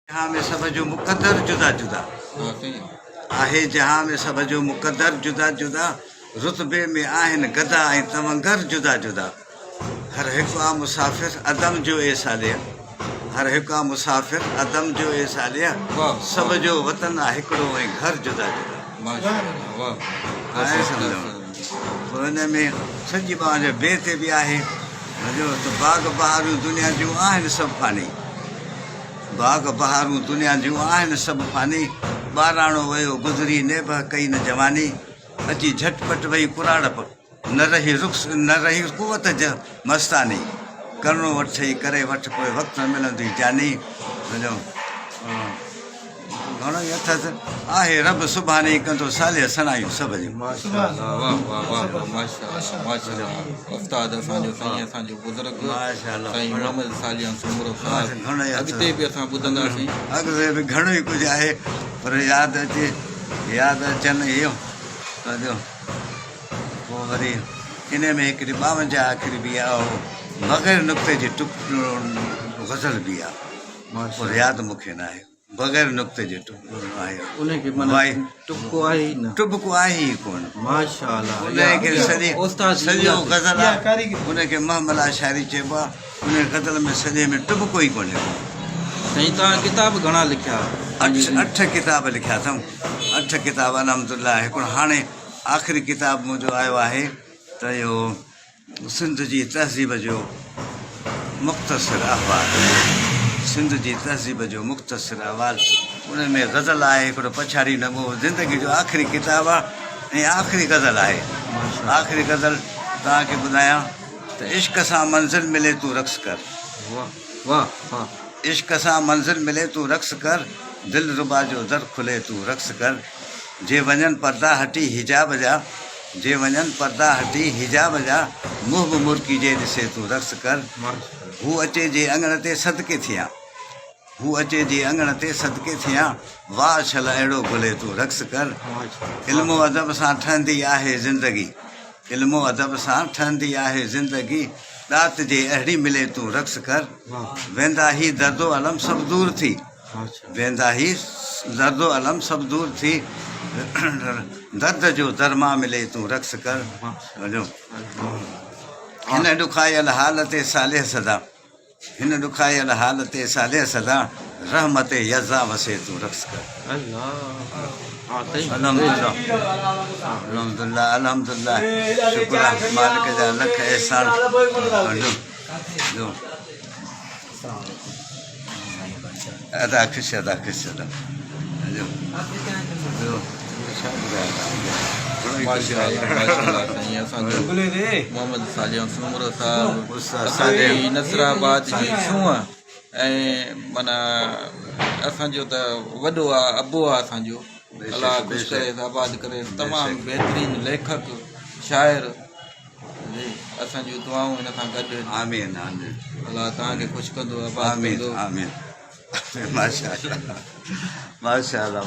जहाँ में सब जो मुक़द्दर जुदा जुदा आहे, जहाँ में सब जो मुक़द्दर जुदा जुदा, रुतबे में आहिनि गदा ऐं तवंगर जुदा जुदा। हर हिकु आहे मुसाफ़िर अदम जो ए सालिया, हर हिकु आहे मुसाफ़िर अदम जो ए सालिया, सब जो वतन आहे हिकिड़ो ऐं घर जुदा जुदा। पोइ हिन में सॼी ॿार जे ॿिए ते बि आहे जो त बाग़ बहारूं दुनिया जूं आहिनि सभु फानी, बाग़ बहारूं दुनिया जूं आहिनि सभु फानी। ॿाराणो वियो गुज़री नेब कई न जवानी, अची झटपट वई कुराड़प, न रही रुख़्स न रही कुवत मस्तानी। करिणो वठई करे वठ पोइ वक़्तु न मिलंदी जानी। घणो ई अथसि आहे रब सुभाणे कंदो साले सणायूं सभ जूं। अॻिते बि घणो ई कुझु आहे पर यादि अचनि इहो कजो। पोइ वरी इन में हिकिड़ी 52 आख़िरी बि आहे, बग़ैर नुक़्ते जी गज़ल बि आहे, पर यादि मूंखे न आहे। बग़ैर नुक़्ते जे टुको आहे ई कोन, उनखे सॼो गज़ल आहे, उनखे महमला शाइरी चइबो आहे। उन गज़ल में सॼे में टुबको ई कोन्हे। साईं तव्हां किताब घणा लिखिया? 8 किताब लिखिया अथऊं, 8 किताब अलहमदुलिल्लाह। हिकिड़ो हाणे आख़िरी किताब मुंहिंजो आयो आहे त इहो सिंध जी तहज़ीब जो मुख़्तसिर अहवाल, सिंध जी तहज़ीब जो मुख़्तसिर अहवाल। उन में गज़ल आहे हिकिड़ो पछाड़ी नमो, ज़िंदगी जो आख़िरी किताबु आहे ऐं आख़िरी गज़ल आहे। आख़िरी गज़ल तव्हांखे ॿुधायां त इश्क सां मंज़िल मिले तूं रक़्स कर, इश्क सां मंज़िल मिले तूं रक़्स कर, दिलि रुबा जो दर खुले तूं रक़्स कर। जे वञनि पर्दा हटी हिजाब जा, जे वञनि पर्दा हटी हिजाब जा, मुंहुं बि मुर्की जे ॾिसे तूं रक़्स कर। हू अचे जे अङण ते सदके थियां, हू अचे जे अङण ते सदके थियां, वाह छल अहिड़ो घुले तूं रक़्स कर। इल्मो अदब सां ठहंदी आहे ज़िंदगी, इल्मो अदब सां ठहंदी आहे ज़िंदगी, ॾात जे अहिड़ी मिले तूं रक़्स कर। वेंदा ही दर्दो अलम सभु दूर थी, वेंदा ही दर्दो अलम सभु दूर थी, दर्द जो दरमा मिले तूं रक़्स कर। हिन ॾुखायल हाल ते साले सदा, हिन ॾुखायल हाल ते साले सदा, रहमत यज़ा वसे तूं रक़्स कर। अलहमदुलिल्लाह अलहमदुलिल्लाह अलहमदुलिल्लाह, शुक्र आहे मालिक जा लख एहसान। अदा ख़ुशि अदा ख़ुशि अदा मोहम्मद सालिया सूमरो साहिब नसराबाद जी सूंहं ऐं माना असांजो त वॾो आहे, अबो आहे असांजो, अलाह ख़ुशि करे आबाद करे। तमामु बहितरीनु लेखक शाइर, असांजूं दुआऊं हिन सां गॾु। आमीन आमीन। अलाह तव्हांखे ख़ुशि कंदो, आबाद कंदो। आमीन। माशाअल्लाह माशाअल्लाह।